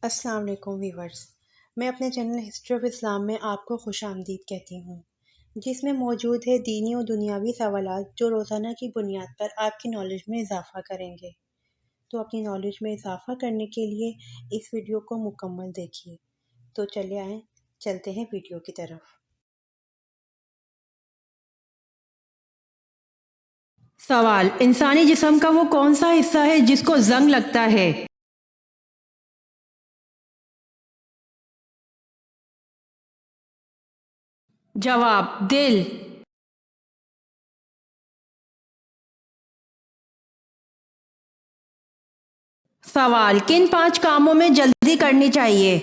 السلام علیکم ویورز، میں اپنے چینل ہسٹری آف اسلام میں آپ کو خوش آمدید کہتی ہوں، جس میں موجود ہے دینی و دنیاوی سوالات جو روزانہ کی بنیاد پر آپ کی نالج میں اضافہ کریں گے۔ تو اپنی نالج میں اضافہ کرنے کے لیے اس ویڈیو کو مکمل دیکھیے۔ تو چلے آئیں، چلتے ہیں ویڈیو کی طرف۔ سوال: انسانی جسم کا وہ کون سا حصہ ہے جس کو زنگ لگتا ہے؟ جواب: دل۔ سوال: کن 5 کاموں میں جلدی کرنی چاہیے؟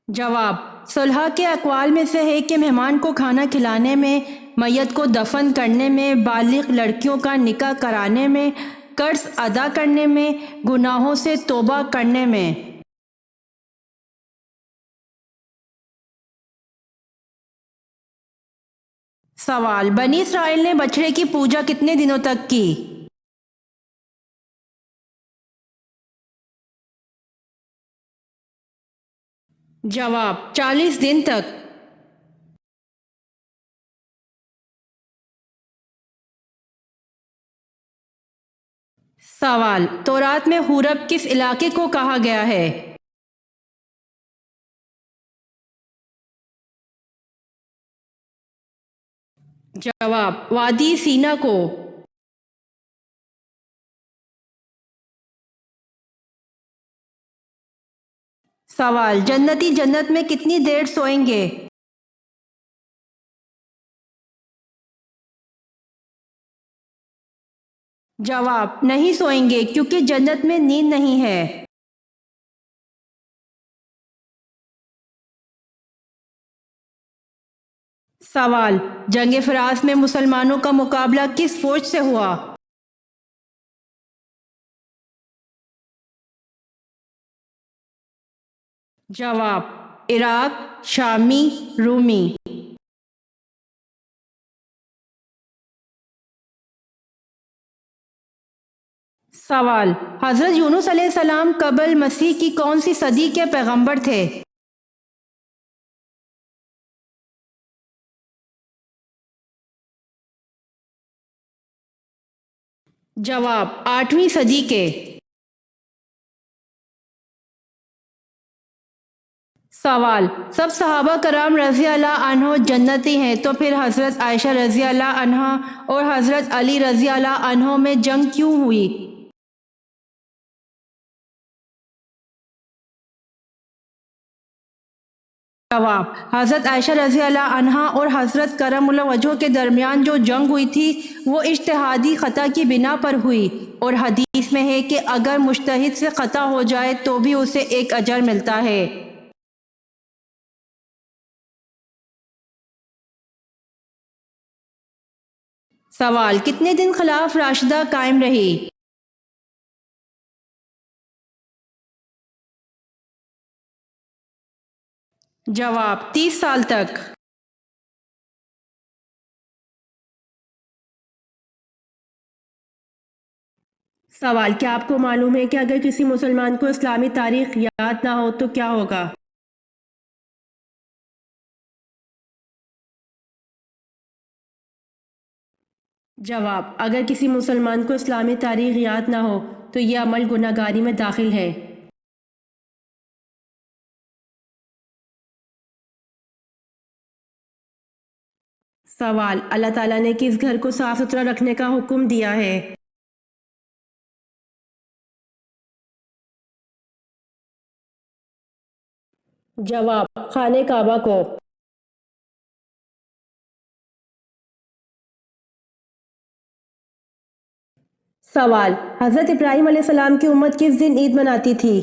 جواب: صلح کے اقوال میں سے ہے کہ مہمان کو کھانا کھلانے میں، میت کو دفن کرنے میں، بالغ لڑکیوں کا نکاح کرانے میں، قرض ادا کرنے میں، گناہوں سے توبہ کرنے میں۔ سوال: بنی اسرائیل نے بچڑے کی پوجا کتنے دنوں تک کی؟ جواب: 40 دن تک۔ سوال: تورات میں حورب کس علاقے کو کہا گیا ہے؟ جواب: وادی سینا کو۔ سوال: جنتی جنت میں کتنی دیر سوئیں گے؟ جواب: نہیں سوئیں گے کیونکہ جنت میں نیند نہیں ہے۔ سوال: جنگ فراس میں مسلمانوں کا مقابلہ کس فوج سے ہوا؟ جواب: عراق، شامی، رومی۔ سوال: حضرت یونس علیہ السلام قبل مسیح کی کون سی صدی کے پیغمبر تھے؟ جواب: 8ویں صدی کے۔ سوال: سب صحابہ کرام رضی اللہ عنہ جنتی ہیں، تو پھر حضرت عائشہ رضی اللہ عنہا اور حضرت علی رضی اللہ عنہ میں جنگ کیوں ہوئی؟ جواب: حضرت عائشہ رضی اللہ عنہا اور حضرت کرم اللہ وجہ کے درمیان جو جنگ ہوئی تھی وہ اجتہادی خطا کی بنا پر ہوئی، اور حدیث میں ہے کہ اگر مجتہد سے خطا ہو جائے تو بھی اسے ایک اجر ملتا ہے۔ سوال: کتنے دن خلاف راشدہ قائم رہی؟ جواب: 30 سال تک۔ سوال: کیا آپ کو معلوم ہے کہ اگر کسی مسلمان کو اسلامی تاریخ یاد نہ ہو تو کیا ہوگا؟ جواب: اگر کسی مسلمان کو اسلامی تاریخ یاد نہ ہو تو یہ عمل گناہ گاری میں داخل ہے۔ سوال: اللہ تعالیٰ نے کس گھر کو صاف ستھرا رکھنے کا حکم دیا ہے؟ جواب: خانہ کعبہ کو۔ سوال: حضرت ابراہیم علیہ السلام کی امت کس دن عید مناتی تھی؟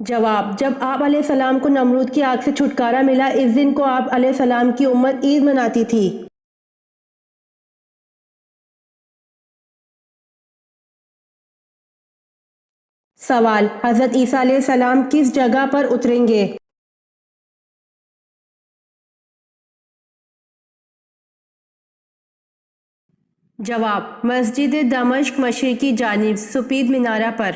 جواب: جب آپ علیہ السلام کو نمرود کی آگ سے چھٹکارا ملا، اس دن کو آپ علیہ السلام کی امت عید مناتی تھی۔ سوال: حضرت عیسیٰ علیہ السلام کس جگہ پر اتریں گے؟ جواب: مسجد دمشق مشرقی جانب سفید مینارہ پر۔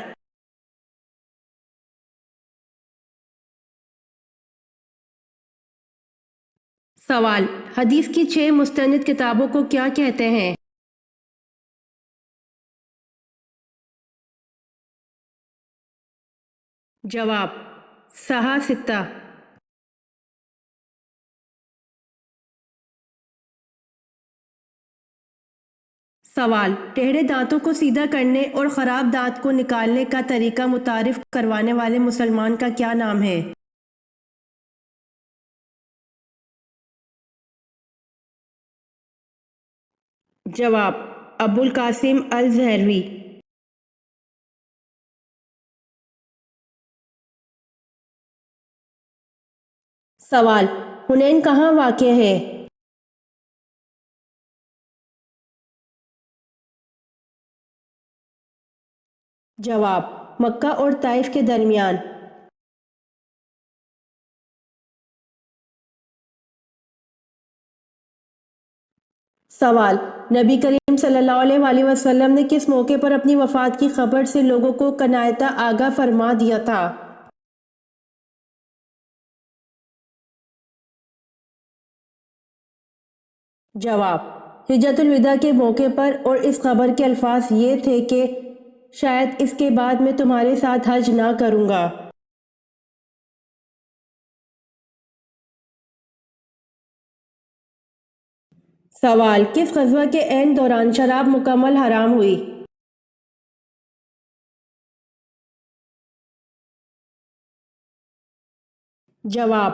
سوال: حدیث کی 6 مستند کتابوں کو کیا کہتے ہیں؟ جواب: صحاح ستہ۔ سوال: ٹیڑھے دانتوں کو سیدھا کرنے اور خراب دانت کو نکالنے کا طریقہ متعارف کروانے والے مسلمان کا کیا نام ہے؟ جواب: ابو القاسم الزہروی۔ سوال: حنین کہاں واقع ہے؟ جواب: مکہ اور طائف کے درمیان۔ سوال: نبی کریم صلی اللہ علیہ وآلہ وسلم نے کس موقع پر اپنی وفات کی خبر سے لوگوں کو کنایتا آگاہ فرما دیا تھا؟ جواب: حجۃ الوداع کے موقع پر، اور اس خبر کے الفاظ یہ تھے کہ شاید اس کے بعد میں تمہارے ساتھ حج نہ کروں گا۔ سوال: کس غزوہ کے عین دوران شراب مکمل حرام ہوئی؟ جواب: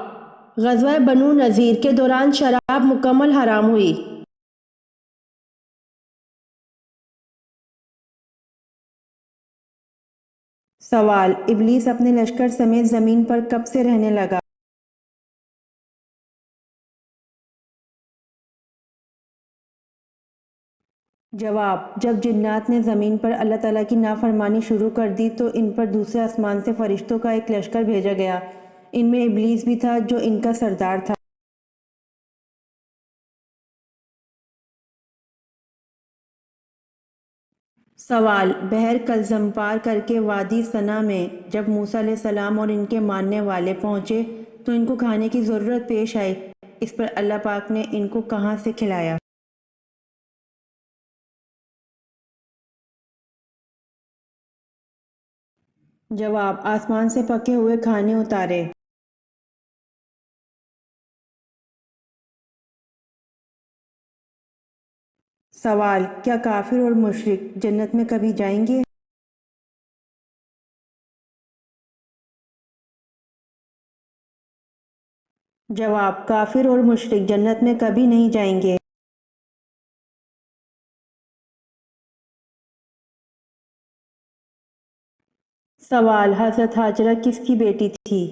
غزوہ بنو نذیر کے دوران شراب مکمل حرام ہوئی۔ سوال: ابلیس اپنے لشکر سمیت زمین پر کب سے رہنے لگا؟ جواب: جب جنات نے زمین پر اللہ تعالیٰ کی نافرمانی شروع کر دی تو ان پر دوسرے آسمان سے فرشتوں کا ایک لشکر بھیجا گیا، ان میں ابلیس بھی تھا جو ان کا سردار تھا۔ سوال: بحر کلزم پار کر کے وادی سنا میں جب موسیٰ علیہ السلام اور ان کے ماننے والے پہنچے تو ان کو کھانے کی ضرورت پیش آئی، اس پر اللہ پاک نے ان کو کہاں سے کھلایا؟ جواب: آسمان سے پکے ہوئے کھانے اتارے۔ سوال: کیا کافر اور مشرک جنت میں کبھی جائیں گے؟ جواب: کافر اور مشرک جنت میں کبھی نہیں جائیں گے۔ سوال: حضرت ہاجرہ کس کی بیٹی تھی؟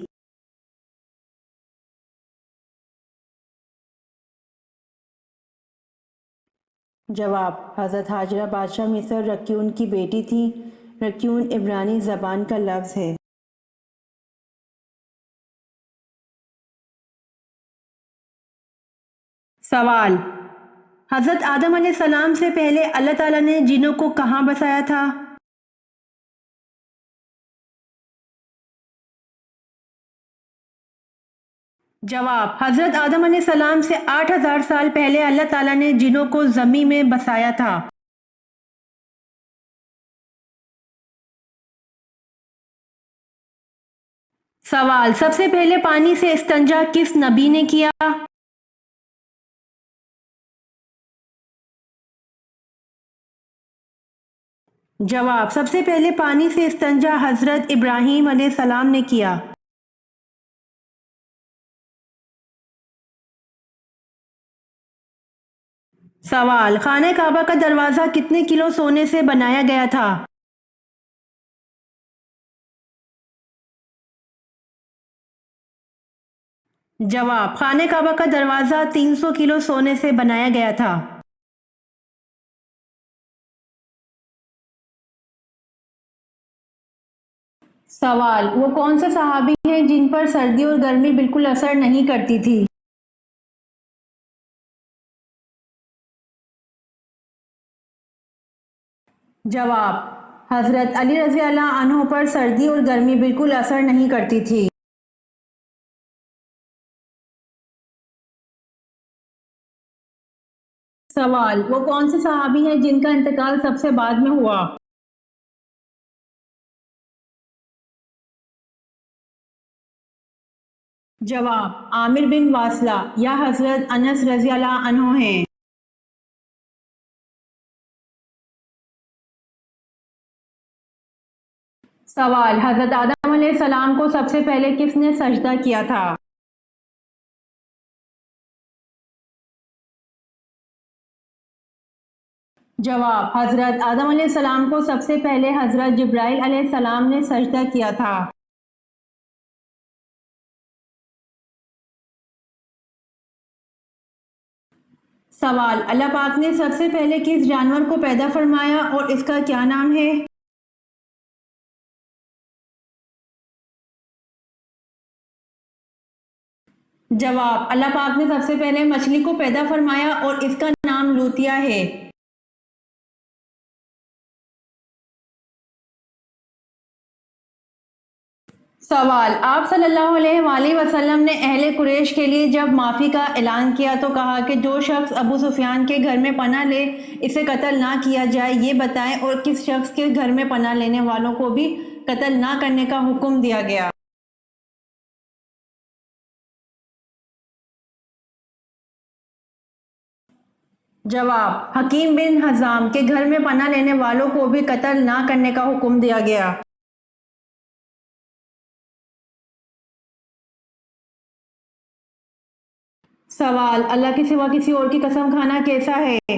جواب: حضرت ہاجرہ بادشاہ مصر رکیون کی بیٹی تھی۔ رکیون عبرانی زبان کا لفظ ہے۔ سوال: حضرت آدم علیہ السلام سے پہلے اللہ تعالیٰ نے جنوں کو کہاں بسایا تھا؟ جواب: حضرت آدم علیہ السلام سے 8000 سال پہلے اللہ تعالیٰ نے جنوں کو زمین میں بسایا تھا۔ سوال: سب سے پہلے پانی سے استنجا کس نبی نے کیا؟ جواب: سب سے پہلے پانی سے استنجا حضرت ابراہیم علیہ السلام نے کیا۔ سوال: خانہ کعبہ کا دروازہ کتنے کلو سونے سے بنایا گیا تھا؟ جواب: خانہ کعبہ کا دروازہ 300 کلو سونے سے بنایا گیا تھا۔ سوال: وہ کون سے صحابی ہیں جن پر سردی اور گرمی بالکل اثر نہیں کرتی تھی؟ جواب: حضرت علی رضی اللہ عنہ پر سردی اور گرمی بالکل اثر نہیں کرتی تھی۔ سوال: وہ کون سے صحابی ہیں جن کا انتقال سب سے بعد میں ہوا؟ جواب: عامر بن واصلہ یا حضرت انس رضی اللہ عنہ ہیں۔ سوال: حضرت آدم علیہ السلام کو سب سے پہلے کس نے سجدہ کیا تھا؟ جواب: حضرت آدم علیہ السلام کو سب سے پہلے حضرت جبرائیل علیہ السلام نے سجدہ کیا تھا۔ سوال: اللہ پاک نے سب سے پہلے کس جانور کو پیدا فرمایا اور اس کا کیا نام ہے؟ جواب: اللہ پاک نے سب سے پہلے مچھلی کو پیدا فرمایا اور اس کا نام لوتیا ہے۔ سوال: آپ صلی اللہ علیہ وآلہ وسلم نے اہل قریش کے لیے جب معافی کا اعلان کیا تو کہا کہ جو شخص ابو سفیان کے گھر میں پناہ لے اسے قتل نہ کیا جائے، یہ بتائیں، اور کس شخص کے گھر میں پناہ لینے والوں کو بھی قتل نہ کرنے کا حکم دیا گیا؟ جواب: حکیم بن حزام کے گھر میں پناہ لینے والوں کو بھی قتل نہ کرنے کا حکم دیا گیا۔ سوال: اللہ کے سوا کسی اور کی قسم کھانا کیسا ہے؟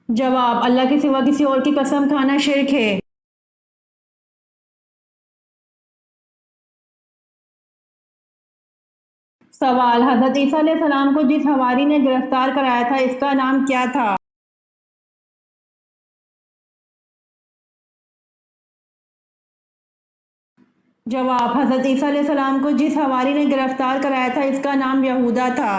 جواب: اللہ کے سوا کسی اور کی قسم کھانا شرک ہے۔ سوال: حضرت عیسیٰ علیہ السلام کو جس حواری نے گرفتار کرایا تھا اس کا نام کیا تھا؟ جواب: حضرت عیسیٰ علیہ السلام کو جس حواری نے گرفتار کرایا تھا اس کا نام یہودا تھا۔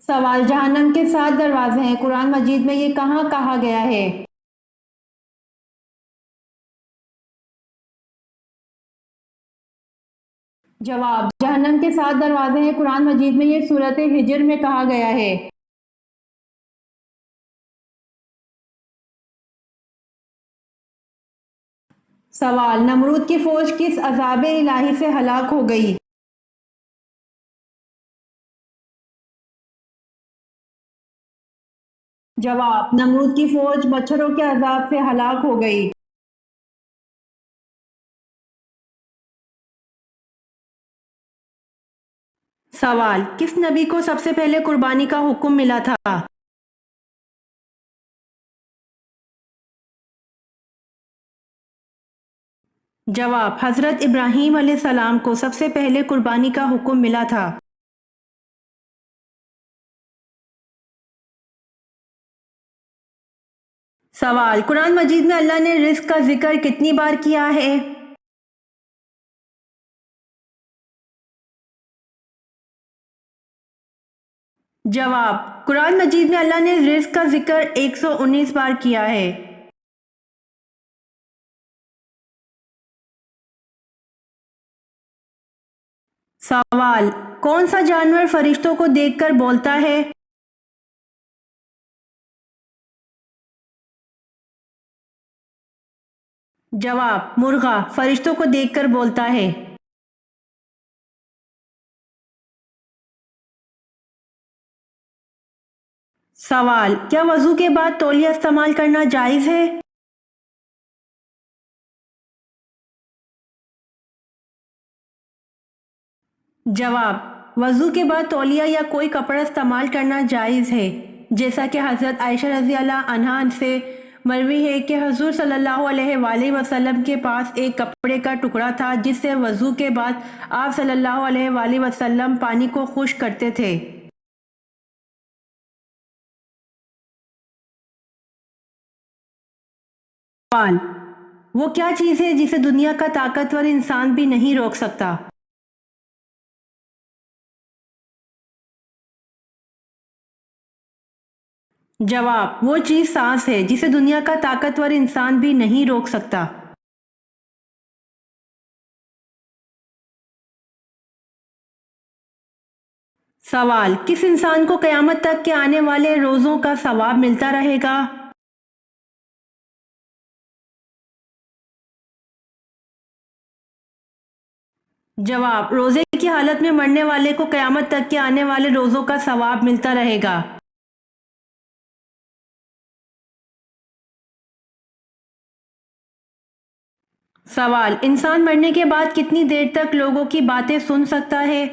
سوال: جہنم کے 7 دروازے ہیں، قرآن مجید میں یہ کہاں کہا گیا ہے؟ جواب: جہنم کے 7 دروازے ہیں، قرآن مجید میں یہ سورۃ حجر میں کہا گیا ہے۔ سوال: نمرود کی فوج کس عذاب الہی سے ہلاک ہو گئی؟ جواب: نمرود کی فوج مچھروں کے عذاب سے ہلاک ہو گئی۔ سوال: کس نبی کو سب سے پہلے قربانی کا حکم ملا تھا؟ جواب: حضرت ابراہیم علیہ السلام کو سب سے پہلے قربانی کا حکم ملا تھا۔ سوال: قرآن مجید میں اللہ نے رزق کا ذکر کتنی بار کیا ہے؟ جواب: قرآن مجید میں اللہ نے رزق کا ذکر 119 بار کیا ہے۔ سوال: کون سا جانور فرشتوں کو دیکھ کر بولتا ہے؟ جواب: مرغا فرشتوں کو دیکھ کر بولتا ہے۔ سوال: کیا وضو کے بعد تولیہ استعمال کرنا جائز ہے؟ جواب: وضو کے بعد تولیہ یا کوئی کپڑا استعمال کرنا جائز ہے، جیسا کہ حضرت عائشہ رضی اللہ عنہا سے مروی ہے کہ حضور صلی اللہ علیہ وآلہ وسلم کے پاس ایک کپڑے کا ٹکڑا تھا جس سے وضو کے بعد آپ صلی اللہ علیہ وآلہ وسلم پانی کو خشک کرتے تھے۔ سوال: وہ کیا چیز ہے جسے دنیا کا طاقتور انسان بھی نہیں روک سکتا؟ جواب: وہ چیز سانس ہے جسے دنیا کا طاقتور انسان بھی نہیں روک سکتا۔ سوال: کس انسان کو قیامت تک کے آنے والے روزوں کا ثواب ملتا رہے گا؟ جواب: روزے کی حالت میں مرنے والے کو قیامت تک کے آنے والے روزوں کا ثواب ملتا رہے گا۔ سوال: انسان مرنے کے بعد کتنی دیر تک لوگوں کی باتیں سن سکتا ہے؟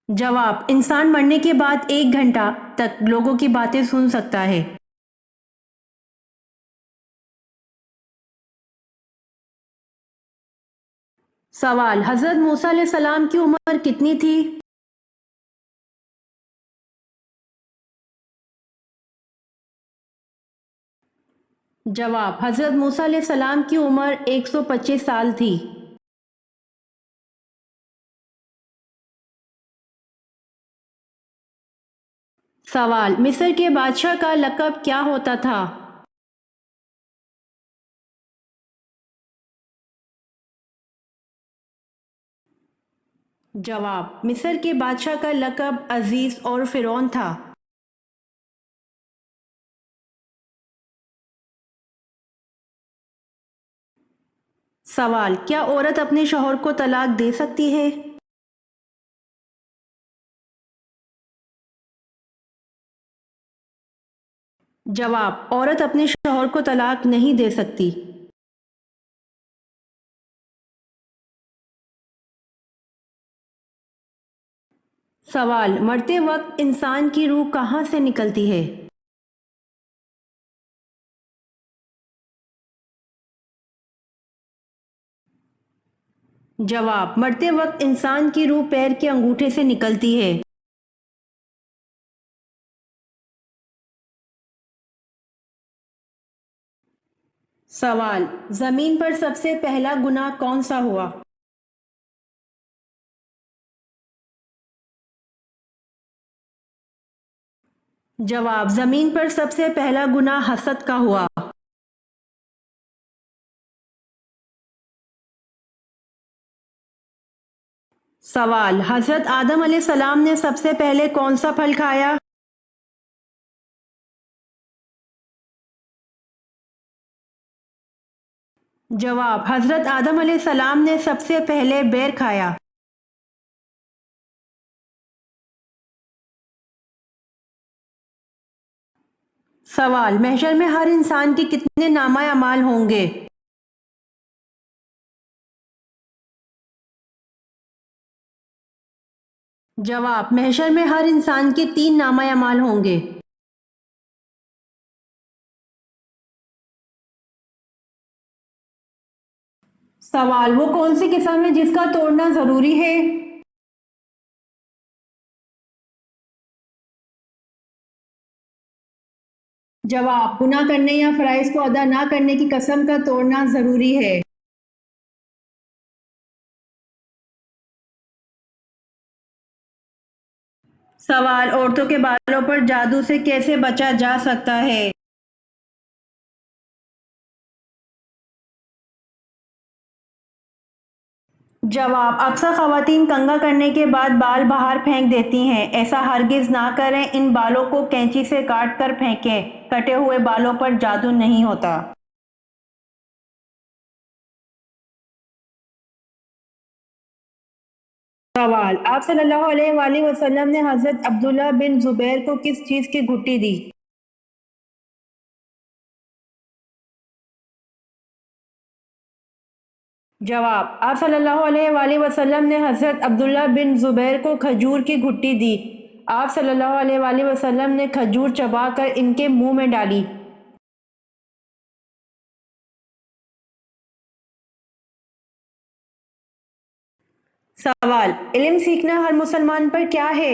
جواب: انسان مرنے کے بعد 1 گھنٹہ تک لوگوں کی باتیں سن سکتا ہے۔ سوال: حضرت موسیٰ علیہ السلام کی عمر کتنی تھی؟ جواب: حضرت موسیٰ علیہ السلام کی عمر 125 سال تھی۔ سوال: مصر کے بادشاہ کا لقب کیا ہوتا تھا؟ جواب: مصر کے بادشاہ کا لقب عزیز اور فرعون تھا۔ سوال: کیا عورت اپنے شوہر کو طلاق دے سکتی ہے؟ جواب: عورت اپنے شوہر کو طلاق نہیں دے سکتی۔ سوال: مرتے وقت انسان کی روح کہاں سے نکلتی ہے؟ جواب: مرتے وقت انسان کی روح پیر کے انگوٹھے سے نکلتی ہے۔ سوال: زمین پر سب سے پہلا گناہ کون سا ہوا؟ جواب: زمین پر سب سے پہلا گناہ حسد کا ہوا۔ سوال: حضرت آدم علیہ السلام نے سب سے پہلے کون سا پھل کھایا؟ جواب: حضرت آدم علیہ السلام نے سب سے پہلے بیر کھایا۔ سوال: محشر میں ہر انسان کے کتنے نامہ اعمال ہوں گے؟ جواب: محشر میں ہر انسان کے 3 نامہ اعمال ہوں گے۔ سوال: وہ کون سی قسم ہے جس کا توڑنا ضروری ہے؟ جواب: گناہ کرنے یا فرائض کو ادا نہ کرنے کی قسم کا توڑنا ضروری ہے۔ سوال: عورتوں کے بالوں پر جادو سے کیسے بچا جا سکتا ہے؟ جواب: اکثر خواتین کنگھا کرنے کے بعد بال باہر پھینک دیتی ہیں، ایسا ہرگز نہ کریں، ان بالوں کو کینچی سے کاٹ کر پھینکیں، کٹے ہوئے بالوں پر جادو نہیں ہوتا۔ سوال: آپ صلی اللہ علیہ وآلہ وسلم نے حضرت عبداللہ بن زبیر کو کس چیز کی گھٹی دی؟ جواب: آپ صلی اللہ علیہ وآلہ وسلم نے حضرت عبداللہ بن زبیر کو کھجور کی گھٹی دی۔ آپ صلی اللہ علیہ وآلہ وسلم نے کھجور چبا کر ان کے منہ میں ڈالی۔ سوال: علم سیکھنا ہر مسلمان پر کیا ہے؟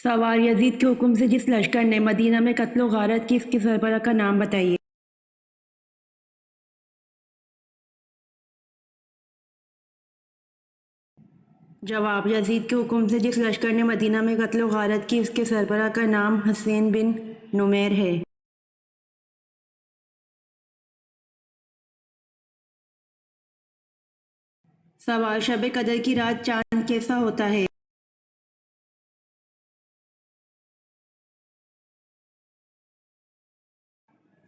سوال: یزید کے حکم سے جس لشکر نے مدینہ میں قتل و غارت کی، اس کے سربراہ کا نام بتائیے۔ جواب: یزید کے حکم سے جس لشکر نے مدینہ میں قتل و غارت کی، اس کے سربراہ کا نام حسین بن نمیر ہے۔ سوال: شب قدر کی رات چاند کیسا ہوتا ہے؟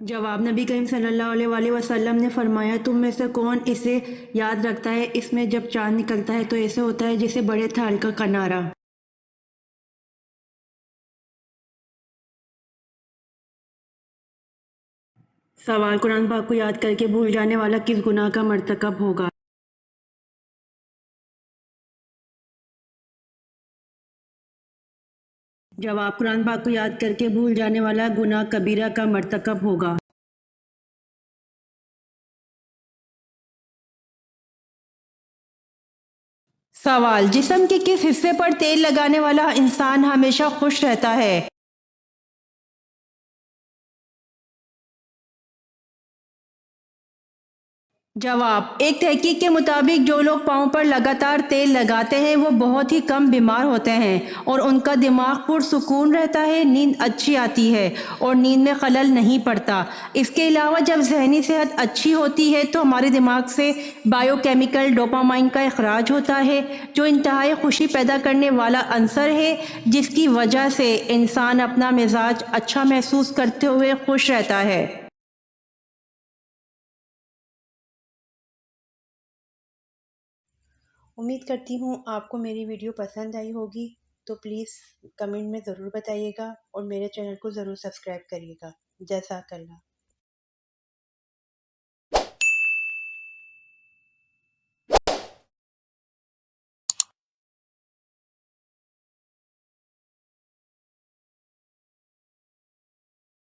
جواب: نبی کریم صلی اللہ علیہ وآلہ وسلم نے فرمایا، تم میں سے کون اسے یاد رکھتا ہے، اس میں جب چاند نکلتا ہے تو ایسے ہوتا ہے جیسے بڑے تھال کا کنارہ۔ سوال: قرآن پاک کو یاد کر کے بھول جانے والا کس گناہ کا مرتکب ہوگا؟ جواب: قرآن پاک کو یاد کر کے بھول جانے والا گناہ کبیرہ کا مرتکب ہوگا۔ سوال: جسم کے کس حصے پر تیل لگانے والا انسان ہمیشہ خوش رہتا ہے؟ جواب: ایک تحقیق کے مطابق جو لوگ پاؤں پر لگاتار تیل لگاتے ہیں وہ بہت ہی کم بیمار ہوتے ہیں اور ان کا دماغ پرسکون رہتا ہے، نیند اچھی آتی ہے اور نیند میں خلل نہیں پڑتا۔ اس کے علاوہ جب ذہنی صحت اچھی ہوتی ہے تو ہمارے دماغ سے بائیو کیمیکل ڈوپامائن کا اخراج ہوتا ہے، جو انتہائی خوشی پیدا کرنے والا عنصر ہے، جس کی وجہ سے انسان اپنا مزاج اچھا محسوس کرتے ہوئے خوش رہتا ہے۔ امید کرتی ہوں آپ کو میری ویڈیو پسند آئی ہوگی، تو پلیز کمنٹ میں ضرور بتائیے گا اور میرے چینل کو ضرور سبسکرائب کریے گا۔ جزاک اللہ۔